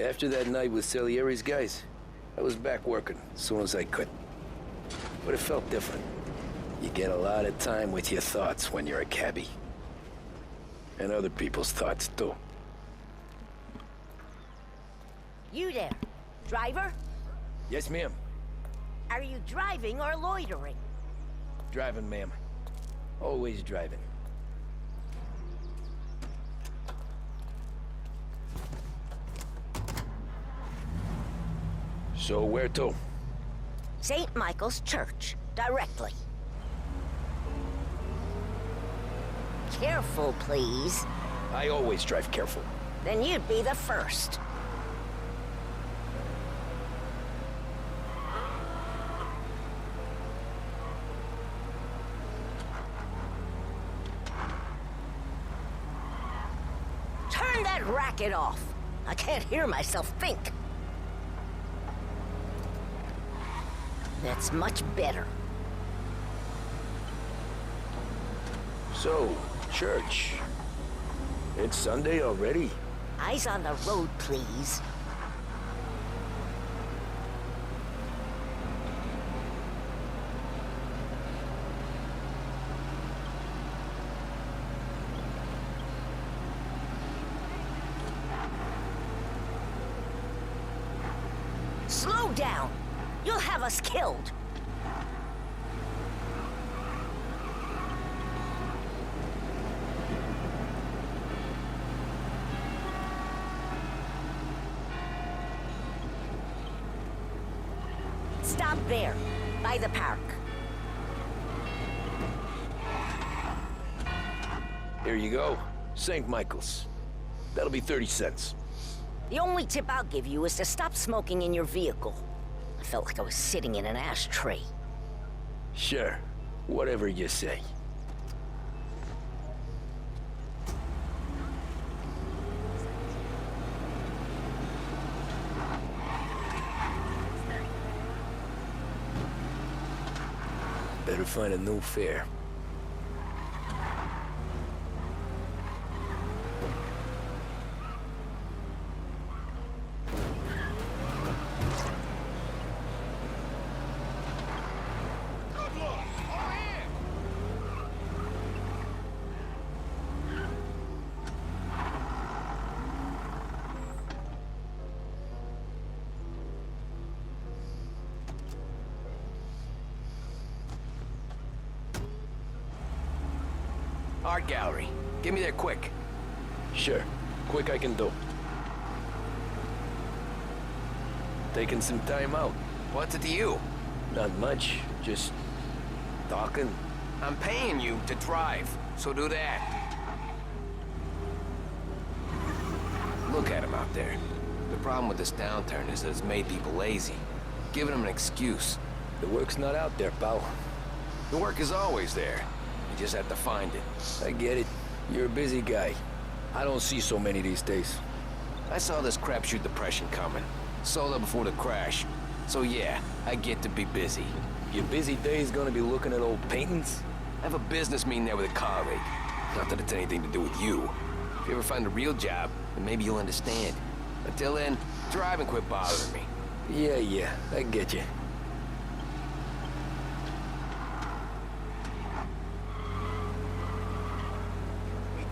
After that night with Salieri's guys, I was back working as soon as I could. But it felt different. You get a lot of time with your thoughts when you're a cabbie. And other people's thoughts, too. You there, driver? Yes, ma'am. Are you driving or loitering? Driving, ma'am. Always driving. So where to? St. Michael's Church, directly. Careful, please. I always drive careful. Then you'd be the first. Turn that racket off. I can't hear myself think. That's much better. So, church. It's Sunday already? Eyes on the road, please. Slow down! You'll have us killed! Stop there, by the park. Here you go. St. Michael's. That'll be 30 cents. The only tip I'll give you is to stop smoking in your vehicle. I felt like I was sitting in an ashtray. Sure. Whatever you say. Better find a new fare. Art gallery. Get me there quick. Sure. Quick I can do. Taking some time out. What's it to you? Not much. Just talking. I'm paying you to drive, so do that. Look at him out there. The problem with this downturn is that it's made people lazy. Giving them an excuse. The work's not out there, pal. The work is always there. You just have to find it. I get it. You're a busy guy. I don't see so many these days. I saw this crapshoot depression coming. Sold up before the crash. So yeah, I get to be busy. Your busy day's gonna be looking at old paintings? I have a business meeting there with a colleague. Not that it's anything to do with you. If you ever find a real job, then maybe you'll understand. Until then, drive and quit bothering me. Yeah, I get you.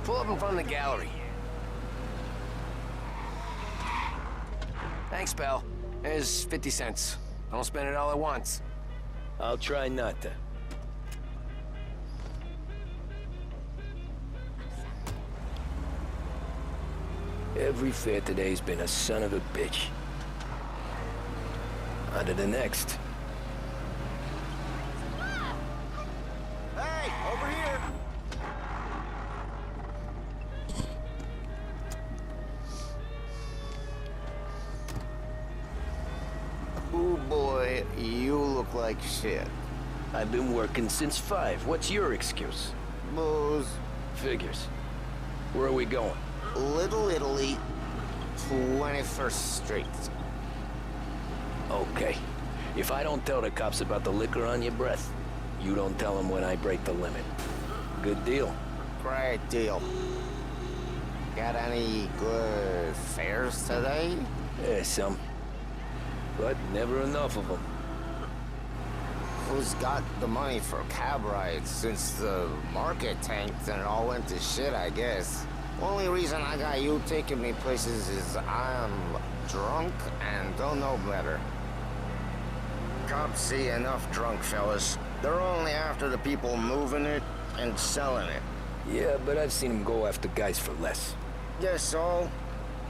Pull up in front of the gallery. Thanks, pal. There's 50 cents. Don't spend it all at once. I'll try not to. Every fair today's been a son of a bitch. On to the next. Hey, over here! Ooh boy, you look like shit. I've been working since 5. What's your excuse? Booze. Figures. Where are we going? Little Italy, 21st Street. Okay. If I don't tell the cops about the liquor on your breath, you don't tell them when I break the limit. Good deal. Great deal. Got any good fares today? Yeah, some. But never enough of them. Who's got the money for cab rides? Since the market tanked and it all went to shit, I guess. Only reason I got you taking me places is I'm drunk and don't know better. Cops see enough drunk fellas. They're only after the people moving it and selling it. Yeah, but I've seen them go after guys for less. Yes, so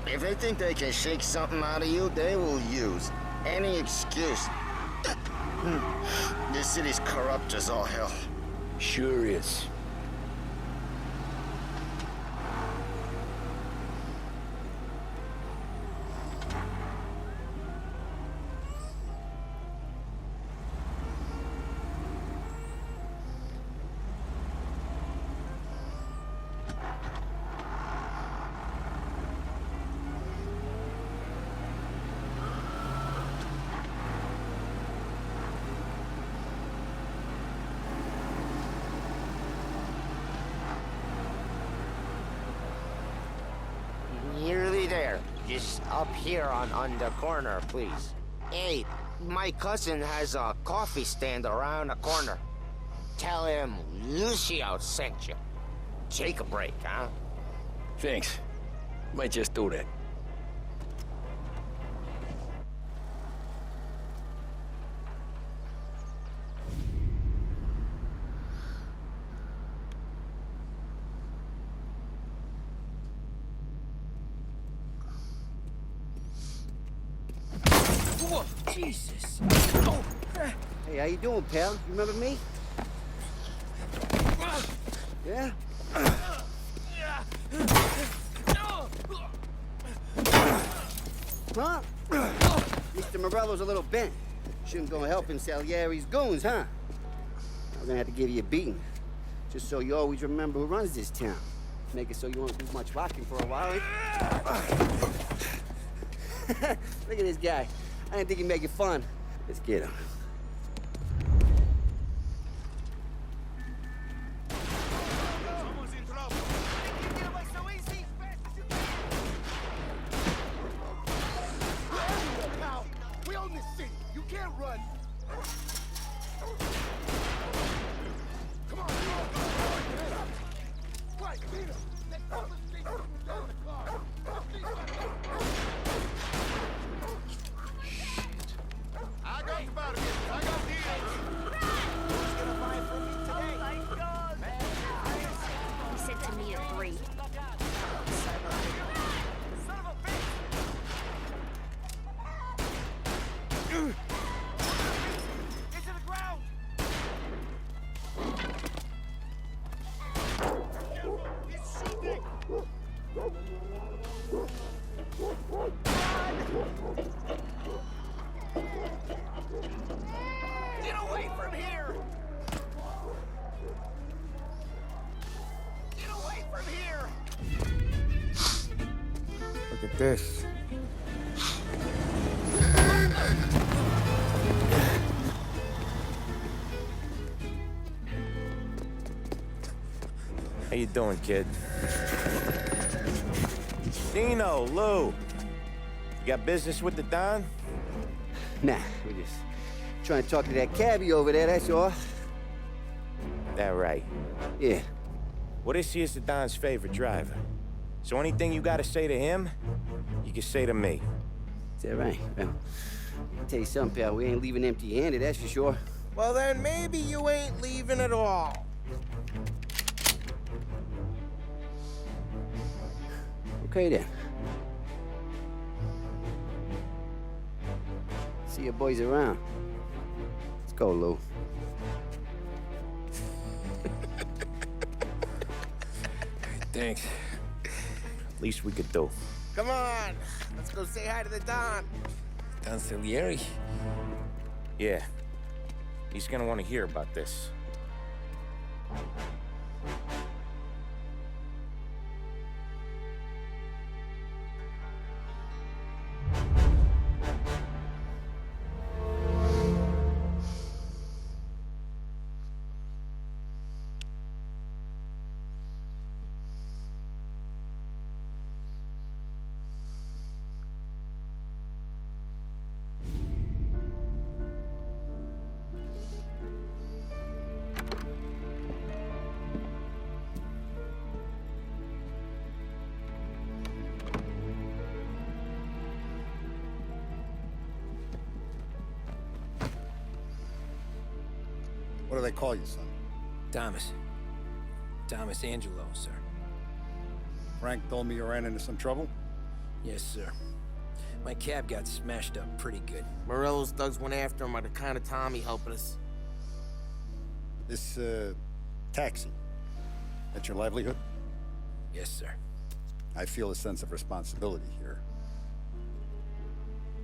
if they think they can shake something out of you, they will use any excuse. This city's corrupt as all hell. Sure is. Nearly there. Just up here on the corner, please. Hey, my cousin has a coffee stand around the corner. Tell him Lucio sent you. Take a break, huh? Thanks. Might just do that. Whoa, Jesus. Hey, how you doing, pal? You remember me? Yeah? Huh? Mr. Morello's a little bent. Shouldn't go helping Salieri's goons, huh? I'm gonna have to give you a beating. Just so you always remember who runs this town. Make it so you won't do much rocking for a while. Look at this guy. I didn't think he'd make it fun. Let's get him. Someone's in trouble. You get away so easy. Pal, we own this city. You can't run. Come on, get up. Right, Peter. Let's go. Let's take him down the car. I got the bottom. I got the Who's gonna buy from me today? Oh my God! He said to me at 3. Son of a bitch! Into the ground! Careful! He's shooting! Get away from here! Get away from here! Look at this. How you doing, kid? Dino, Lou. You got business with the Don? Nah, we're just trying to talk to that cabbie over there, that's all. That right. Yeah. Well, this here's the Don's favorite driver. So anything you gotta say to him, you can say to me. Is that right? Well, I'll tell you something, pal. We ain't leaving empty-handed, that's for sure. Well, then maybe you ain't leaving at all. Okay, then. See your boys around. Let's go, Lou. Thanks. Least we could do. Come on, let's go say hi to the Don. Don Salieri? Yeah. He's gonna want to hear about this. do they call you, son? Thomas. Thomas Angelo, sir. Frank told me you ran into some trouble? Yes, sir. My cab got smashed up pretty good. Morello's thugs went after him by the kind of Tommy helping us. This, taxi. That's your livelihood? Yes, sir. I feel a sense of responsibility here.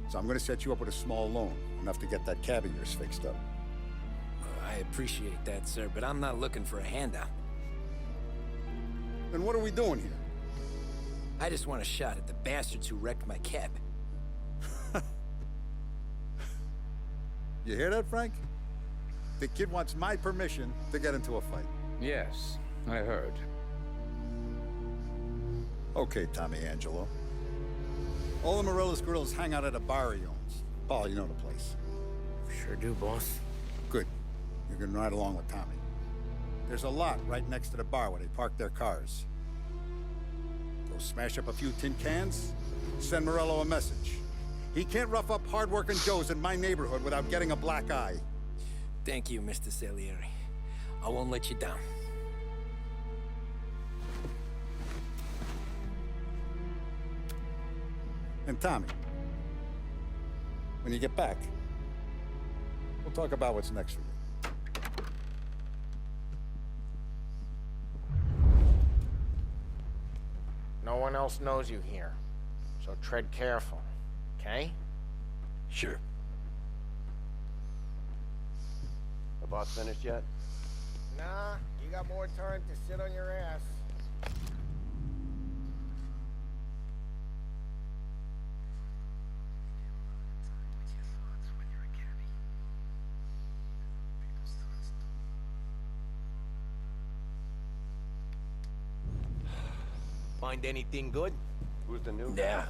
So I'm gonna set you up with a small loan, enough to get that cab of yours fixed up. I appreciate that, sir, but I'm not looking for a handout. Then what are we doing here? I just want a shot at the bastards who wrecked my cab. You hear that, Frank? The kid wants my permission to get into a fight. Yes, I heard. Okay, Tommy Angelo. All the Morello's girls hang out at a bar he owns. Paul, you know the place. Sure do, boss. Good. You can ride along with Tommy. There's a lot right next to the bar where they park their cars. Go smash up a few tin cans, send Morello a message. He can't rough up hard-working Joes in my neighborhood without getting a black eye. Thank you, Mr. Salieri. I won't let you down. And Tommy, when you get back, we'll talk about what's next for you. No one else knows you here, so tread careful, okay? Sure. The boss finished yet? Nah, you got more time to sit on your ass. Find anything good? Who's the new Yeah,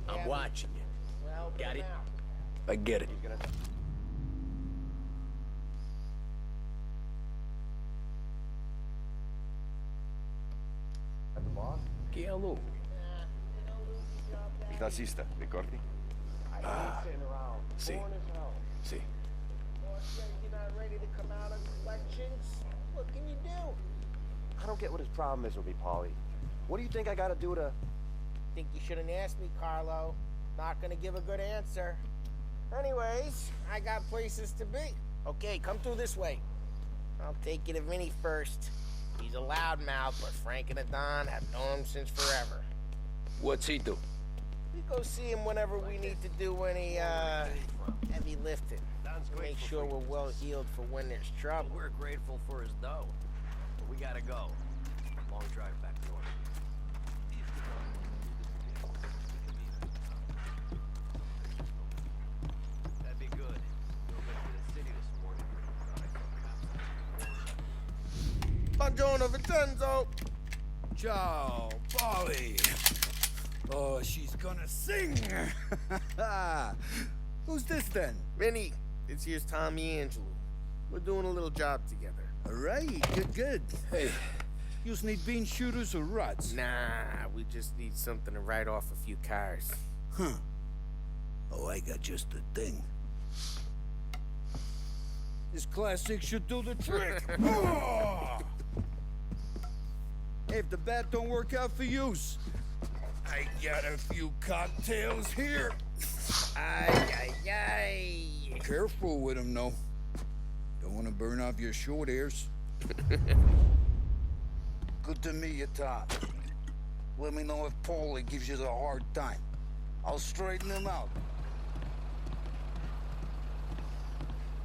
I'm watching you. Well, Got it? I get it. He's gonna... At the boss? Chi è lui? Il tassista, ricordi? Sì. Sì. You're not ready to come out of collections? What can you do? I don't get what his problem is with me, Paulie. What do you think I gotta do to... Think you shouldn't ask me, Carlo. Not gonna give a good answer. Anyways, I got places to be. Okay, come through this way. I'll take you to Vinny first. He's a loudmouth, but Frank and the Don have known him since forever. What's he do? We go see him whenever we need to do any, heavy lifting. To make sure we're well healed for when there's trouble. We're grateful for his dough. But we gotta go. Long drive back north. That'd be good. Drove into the city this morning. Buongiorno, Vincenzo! Ciao, Polly. Oh, she's gonna sing. Who's this then? Vinny, this here's Tommy Angelo. We're doing a little job together. All right, good. Hey, you need bean shooters or rods? Nah, we just need something to write off a few cars. Huh. Oh, I got just the thing. This classic should do the trick. Oh! Hey, if the bat don't work out for yous, I got a few cocktails here. Ay. Careful with them, though. Don't want to burn off your short hairs. Good to meet you, Todd. Let me know if Paulie gives you the hard time. I'll straighten him out.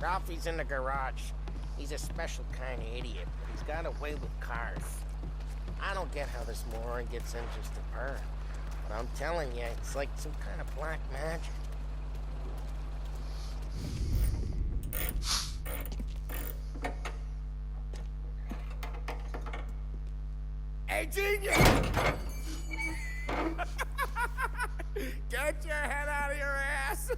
Ralphie's in the garage. He's a special kind of idiot, but he's got a way with cars. I don't get how this moron gets interested in her. But I'm telling you, it's like some kind of black magic. Hey, genius! Get your head out of your ass!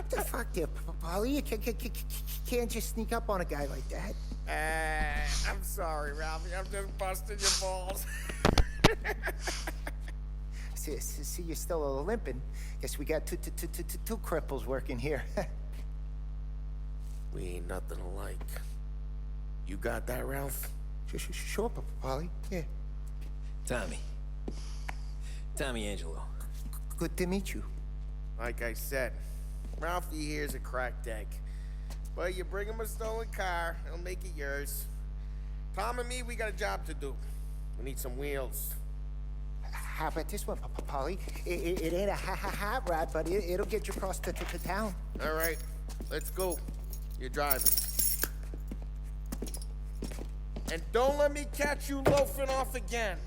The fuck there, Polly? You can't just sneak up on a guy like that. I'm sorry, Ralphie. I'm just busting your balls. See, you're still limping. Guess we got two cripples working here. We ain't nothing alike. You got that, Ralph? Sure, Polly. Yeah. Tommy Angelo. Good to meet you. Like I said, Ralphie here's a cracked egg. But you bring him a stolen car, he'll make it yours. Tom and me, we got a job to do. We need some wheels. How about this one, Polly? It ain't a hot rod, but it'll get you across to town. All right, let's go. You're driving. And don't let me catch you loafing off again.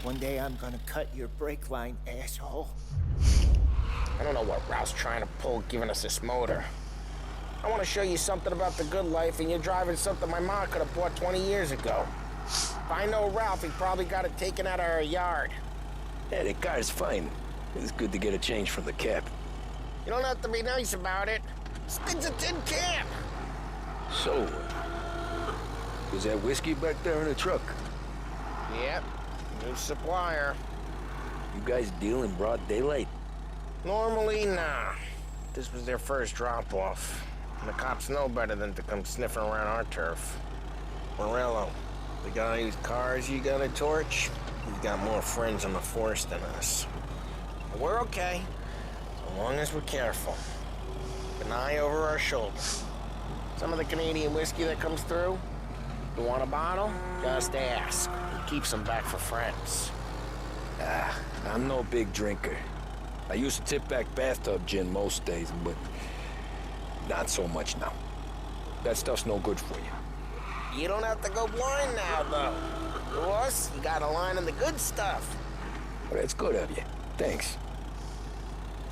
One day I'm gonna cut your brake line, asshole. I don't know what Ralph's trying to pull giving us this motor. I want to show you something about the good life, and you're driving something my mom could have bought 20 years ago. If I know Ralph, he probably got it taken out of our yard. Yeah, the car's fine. It's good to get a change from the cab. You don't have to be nice about it. This thing's a tin can. So, was that whiskey back there in the truck? Yep, new supplier. You guys deal in broad daylight? Normally, nah. This was their first drop-off. And the cops know better than to come sniffing around our turf. Morello, the guy whose cars you got a torch, he's got more friends on the force than us. But we're okay, as long as we're careful. Keep an eye over our shoulder. Some of the Canadian whiskey that comes through, you want a bottle? Just ask. It keeps them back for friends. I'm no big drinker. I used to tip back bathtub gin most days, but not so much now. That stuff's no good for you. You don't have to go blind now, though. To us, you got a line on the good stuff. Well, that's good of you. Thanks.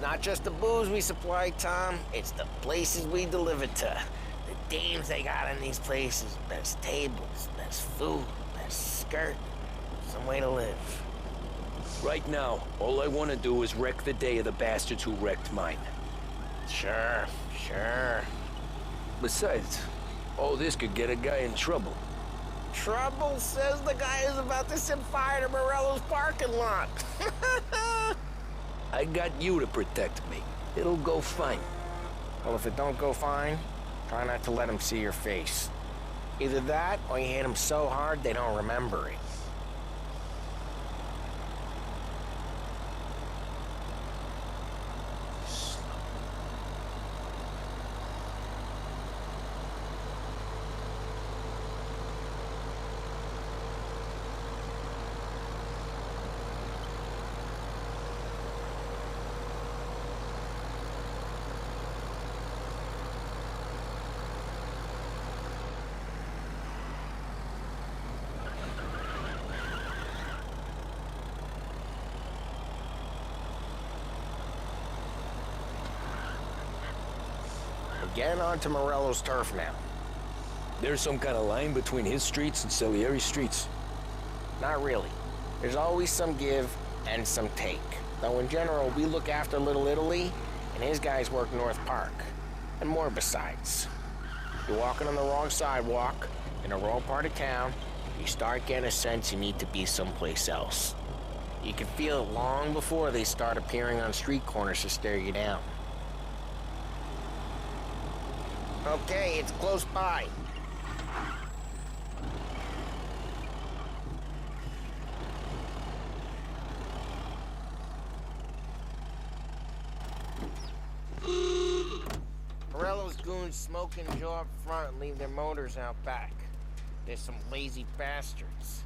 Not just the booze we supply, Tom. It's the places we deliver to. The dames they got in these places. Best tables, best food, best skirt. Some way to live. Right now, all I want to do is wreck the day of the bastards who wrecked mine. Sure. Besides, all this could get a guy in trouble. Trouble says the guy is about to set fire to Morello's parking lot. I got you to protect me. It'll go fine. Well, if it don't go fine, try not to let them see your face. Either that, or you hit them so hard they don't remember it. Getting onto Morello's turf now. There's some kind of line between his streets and Salieri's streets? Not really. There's always some give and some take. Though in general, we look after Little Italy, and his guys work North Park. And more besides. You're walking on the wrong sidewalk, in a wrong part of town, you start getting a sense you need to be someplace else. You can feel it long before they start appearing on street corners to stare you down. Okay, it's close by. Morello's goons smoke and jaw up front and leave their motors out back. There's some lazy bastards.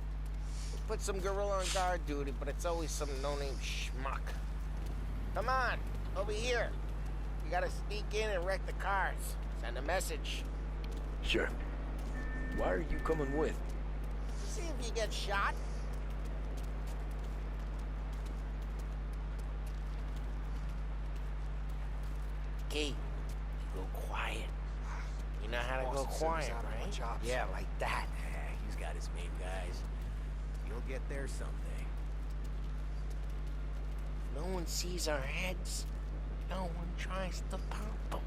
We put some gorilla on guard duty, but it's always some no-name schmuck. Come on, over here. You gotta sneak in and wreck the cars. Send a message. Sure. Why are you coming with? See if you get shot. Key, go quiet. You know how to go quiet, right? Yeah, like that. He's got his main guys. You'll get there someday. No one sees our heads. No one tries to pop them.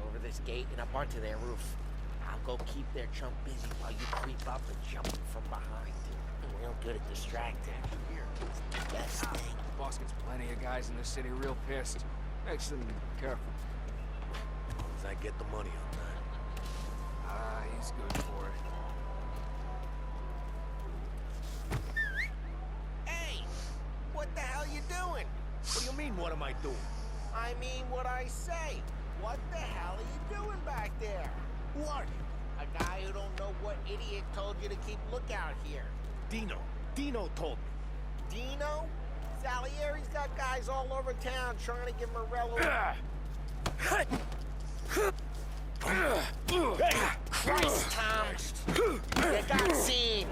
Over this gate and up onto their roof. I'll go keep their chump busy while you creep up and jump him from behind. We're real good at distracting. Here, it's the best thing. Boss gets plenty of guys in this city real pissed. Makes them careful. As long as I get the money on that. Ah, he's good for it. Hey! What the hell you doing? What do you mean, what am I doing? I mean what I say. What the hell are you doing back there? Who are you? A guy who don't know what idiot told you to keep lookout here. Dino. Dino told me. Dino? Salieri's got guys all over town trying to get Morello... Christ, Tom! You got seen!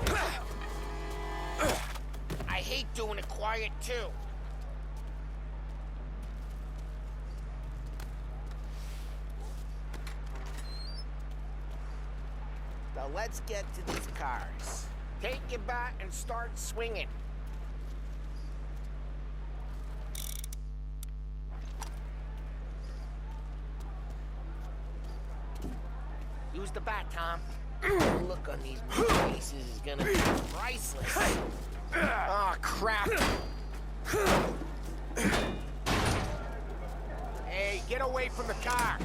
I hate doing it quiet, too. Now let's get to these cars. Take your bat and start swinging. Use the bat, Tom. The look on these faces is gonna be priceless. Oh, crap. Hey, get away from the car.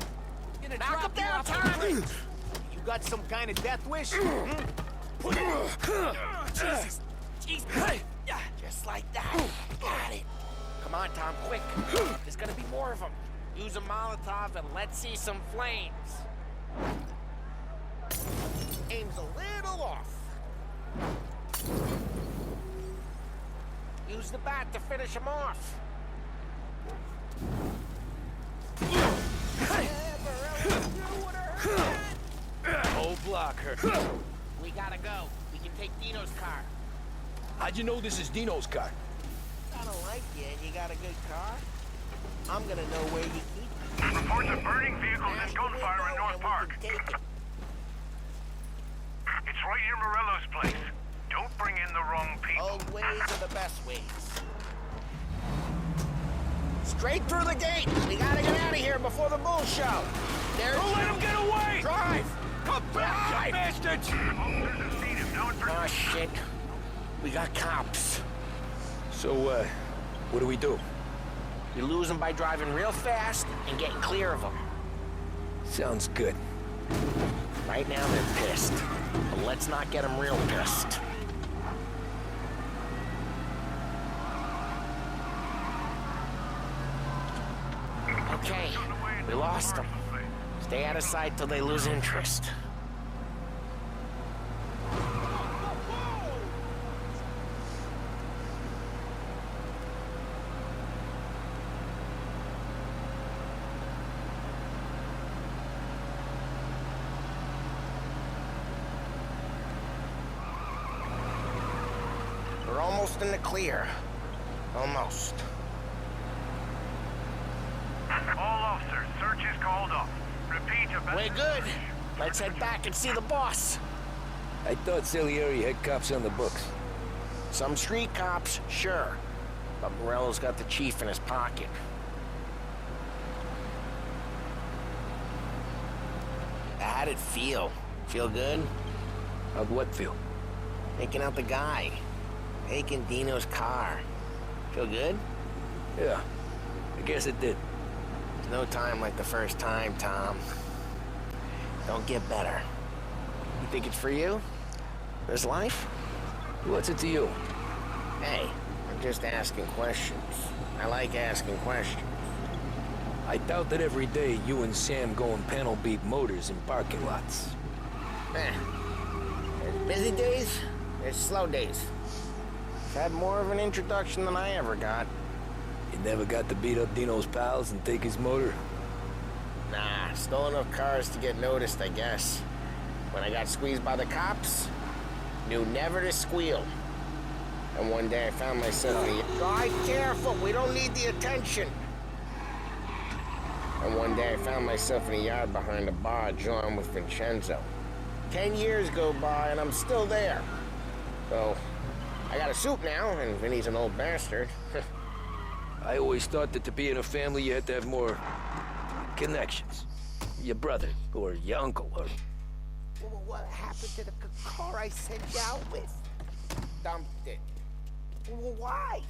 Knock him down, Tom! You got some kind of death wish? Put it in. Jesus. Jesus. Just like that. Got it. Come on, Tom, quick. There's gonna be more of them. Use a Molotov and let's see some flames. Aim's a little off. Use the bat to finish him off. Oh, block her. We gotta go. We can take Dino's car. How'd you know this is Dino's car? I don't like you and you got a good car. I'm gonna know where you keep it. Reports of burning vehicles and gunfire in North Park. It's right near Morello's place. Don't bring in the wrong people. Old ways are the best ways. Straight through the gate. We gotta get out of here before the bull show. There's Don't let him get away! Drive! Come back, you bastards! Oh, shit. We got cops. So, what do we do? You lose them by driving real fast and getting clear of them. Sounds good. Right now they're pissed, but let's not get them real pissed. Okay, we lost them. Stay out of sight till they lose interest. We're almost in the clear. Almost. All officers, search is called off. Repeat, We're good. Let's head back and see the boss. I thought Salieri had cops on the books. Some street cops, sure. But Morello's got the chief in his pocket. How'd it feel? Feel good? How'd what feel? Taking out the guy. Taking Dino's car. Feel good? Yeah, I guess it did. There's no time like the first time, Tom. Don't get better. You think it's for you? This life? What's it to you? Hey, I'm just asking questions. I like asking questions. I doubt that every day you and Sam go and panel beat motors in parking lots. There's busy days, there's slow days. I've had more of an introduction than I ever got. You never got to beat up Dino's pals and take his motor? Nah, stole enough cars to get noticed, I guess. When I got squeezed by the cops, knew never to squeal. And one day I found myself in the... Drive careful, we don't need the attention. And one day I found myself in a yard behind a bar joined with Vincenzo. 10 years go by and I'm still there. So, I got a suit now, and Vinny's an old bastard. I always thought that to be in a family you had to have more connections. Your brother, or your uncle, or What happened to the car I sent you out with? Dumped it. Well, why?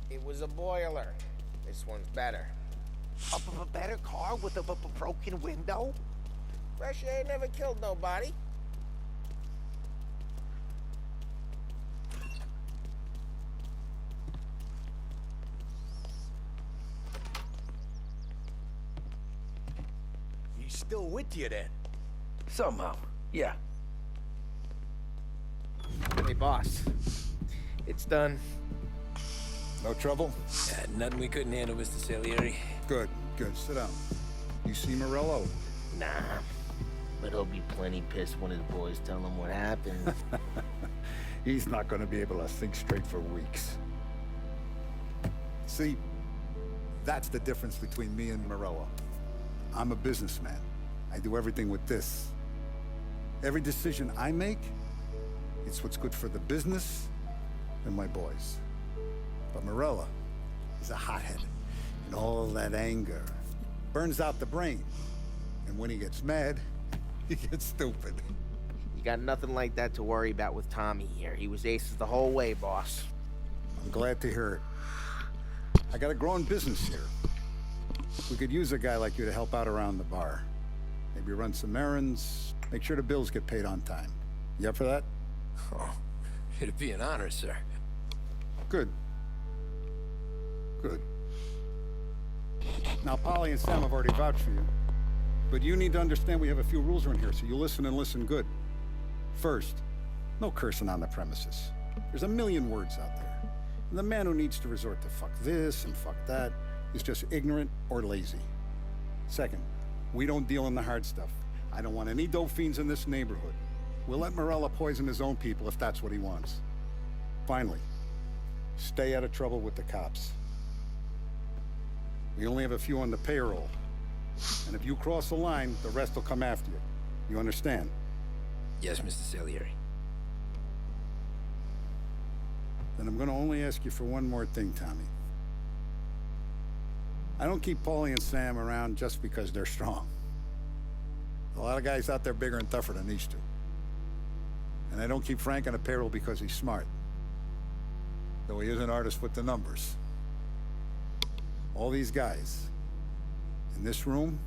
It was a boiler. This one's better. A better car with a broken window? Fresh air never killed nobody. He's still with you then? Somehow, yeah. Hey, boss. It's done. No trouble? Nothing we couldn't handle, Mr. Salieri. Good, good. Sit down. You see Morello? Nah. But he'll be plenty pissed when his boys tell him what happened. He's not going to be able to think straight for weeks. See, that's the difference between me and Morello. I'm a businessman. I do everything with this. Every decision I make, it's what's good for the business and my boys. But Morello is a hothead, and all that anger burns out the brain. And when he gets mad, he gets stupid. You got nothing like that to worry about with Tommy here. He was aces the whole way, boss. I'm glad to hear it. I got a growing business here. We could use a guy like you to help out around the bar. Maybe run some errands, make sure the bills get paid on time. You up for that? Oh, it'd be an honor, sir. Good. Good. Now, Polly and Sam have already vouched for you. But you need to understand we have a few rules around here, so you listen and listen good. First, no cursing on the premises. There's a million words out there. And the man who needs to resort to fuck this and fuck that is just ignorant or lazy. Second, we don't deal in the hard stuff. I don't want any dope fiends in this neighborhood. We'll let Morello poison his own people if that's what he wants. Finally, stay out of trouble with the cops. We only have a few on the payroll. And if you cross the line, the rest will come after you. You understand? Yes, Mr. Salieri. Then I'm gonna only ask you for one more thing, Tommy. I don't keep Paulie and Sam around just because they're strong. A lot of guys out there bigger and tougher than these two. And I don't keep Frank on a payroll because he's smart. Though he is an artist with the numbers. All these guys in this room,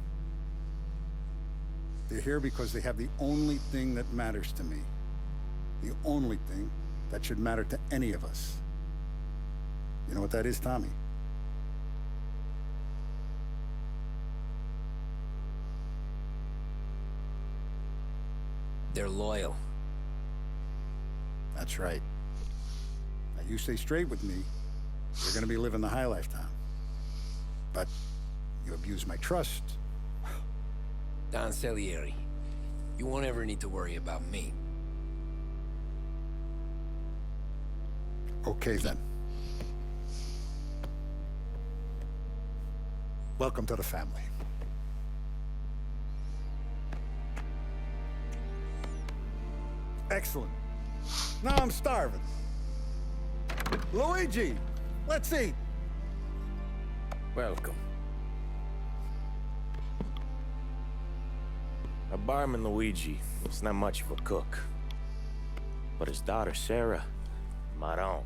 they're here because they have the only thing that matters to me. The only thing that should matter to any of us. You know what that is, Tommy? They're loyal. That's right. Now, you stay straight with me, you're gonna be living the high life, Tom. But you abuse my trust. Don Salieri, you won't ever need to worry about me. Okay, then. Welcome to the family. Excellent. Now I'm starving. Luigi, let's eat. Welcome. Our barman Luigi is not much of a cook. But his daughter Sarah, Maron,